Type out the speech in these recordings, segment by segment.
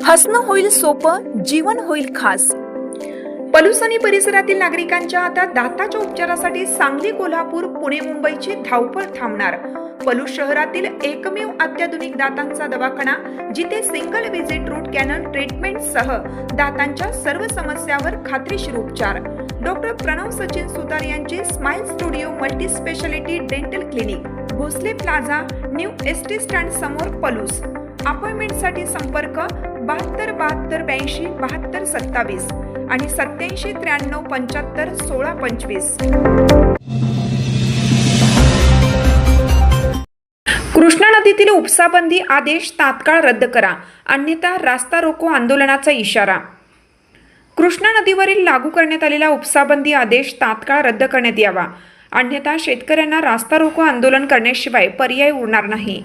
हसणं होईल सोपं, जीवन होईल खास। पलूस आणि परिसरातील नागरिकांच्या आता दाताच्या उपचारासाठी सांगली, कोल्हापूर, पुणे, मुंबईची धावपळ थांबणार। पलूस शहरातील एकमेव अत्याधुनिक दातांचा दवाखाना, जिथे single visit root canal treatment सह दातांच्या सर्व समस्यावर खात्रीशीर उपचार। डॉक्टर प्रणव सचिन सुतार यांचे smile studio multi speciality dental clinic, Bhosale plaza, new ST stand समोर, पलूस। अपॉइंटमेंटसाठी संपर्क 72 72 82 72 27 आणि 87 93 75 16 25। कृष्णा नदीतील उपसाबंदी आदेश तात्काळ रद्द करा, अन्यथा रास्ता रोको आंदोलनाचा इशारा। कृष्णा नदीवरील लागू करण्यात आलेला उपसाबंदी आदेश तात्काळ रद्द करण्यात यावा, अन्यथा शेतकऱ्यांना रास्ता रोको आंदोलन करण्याशिवाय पर्याय उरणार नाही,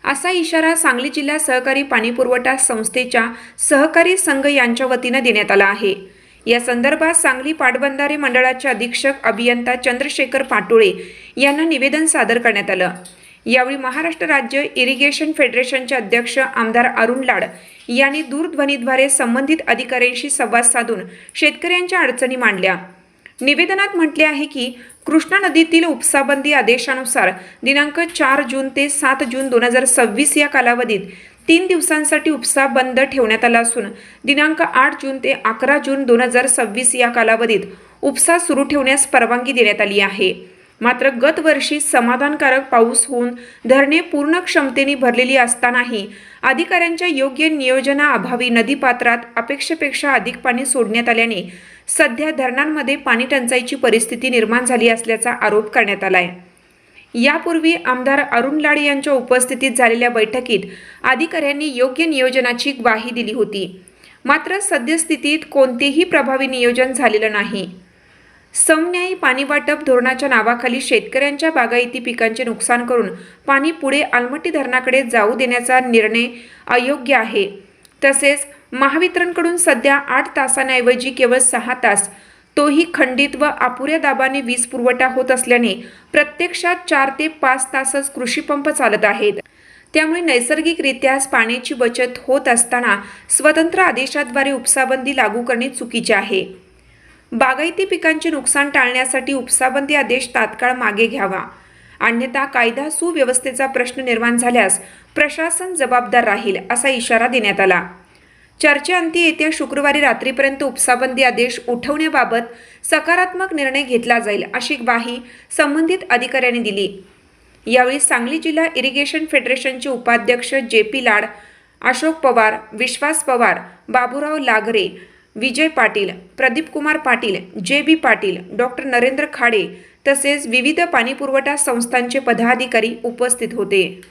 असा इशारा सांगली जिल्हा सहकारी पाणीपुरवठा संस्थेच्या सहकारी संघ यांच्या वतीने देण्यात आला आहे। या संदर्भात सांगली पाटबंधारे मंडळाचे अधीक्षक अभियंता चंद्रशेखर पाटोळे यांना निवेदन सादर करण्यात आलं। यावेळी महाराष्ट्र राज्य इरिगेशन फेडरेशनचे अध्यक्ष आमदार अरुण लाड यांनी दूरध्वनीद्वारे संबंधित अधिकाऱ्यांशी संवाद साधून शेतकऱ्यांच्या अडचणी मांडल्या। निवेदनात म्हटले आहे की कृष्णा नदीतील उपसाबंदी आदेशानुसार दिनांक 4 जून ते 7 जून 2026 या कालावधीत 3 दिवसांसाठी उपसा बंद ठेवण्यात आला असून दिनांक 8 जून ते 11 जून 2026 या कालावधीत उपसा सुरू ठेवण्यास परवानगी देण्यात आली आहे। मात्र गत वर्षी समाधानकारक पाऊस होऊन धरणे पूर्ण क्षमतेने भरलेली असतानाही अधिकाऱ्यांच्या योग्य नियोजनाअभावी नदीपात्रात अपेक्षेपेक्षा अधिक पाणी सोडण्यात आल्याने सध्या धरणांमध्ये पाणी टंचाईची परिस्थिती निर्माण झाली असल्याचा आरोप करण्यात आलाय। यापूर्वी आमदार अरुण लाड यांच्या उपस्थितीत झालेल्या बैठकीत अधिकाऱ्यांनी योग्य नियोजनाची ग्वाही दिली होती, मात्र सद्यस्थितीत कोणतेही प्रभावी नियोजन झालेलं नाही। समन्यायी पाणी वाटप धोरणाच्या नावाखाली शेतकऱ्यांच्या बागायती पिकांचे नुकसान करून पाणी पुढे अलमट्टी धरणाकडे जाऊ देण्याचा निर्णय अयोग्य आहे। तसेच महावितरणकडून सध्या 8 तासांऐवजी केवळ 6 तास, तोही खंडित व अपुऱ्या दाबाने वीज पुरवठा होत असल्याने प्रत्यक्षात 4 ते 5 तासच कृषी पंप चालत आहेत। त्यामुळे नैसर्गिकरित्या पाण्याची बचत होत असताना स्वतंत्र आदेशाद्वारे उपसाबंदी लागू करणे चुकीचे आहे। बागायती पिकांचे नुकसान टाळण्यासाठी उपसाबंदी आदेश तात्काळ मागे घ्यावा, अन्यथा कायदा सुव्यवस्थेचा प्रश्न निर्माण झाल्यास प्रशासन जबाबदार राहील, असा इशारा देण्यात आला। चर्चेअंती येत्या शुक्रवारी रात्रीपर्यंत उपसाबंदी आदेश उठवण्याबाबत सकारात्मक निर्णय घेतला जाईल, अशी ग्वाही संबंधित अधिकाऱ्यांनी दिली। यावेळी सांगली जिल्हा इरिगेशन फेडरेशनचे उपाध्यक्ष JP लाड, अशोक पवार, विश्वास पवार, बाबूराव लागरे, विजय पाटील, प्रदीप कुमार पाटील, JB पाटील, डॉक्टर नरेंद्र खाडे तसेच विविध पाणीपुरवठा संस्थांचे पदाधिकारी उपस्थित होते।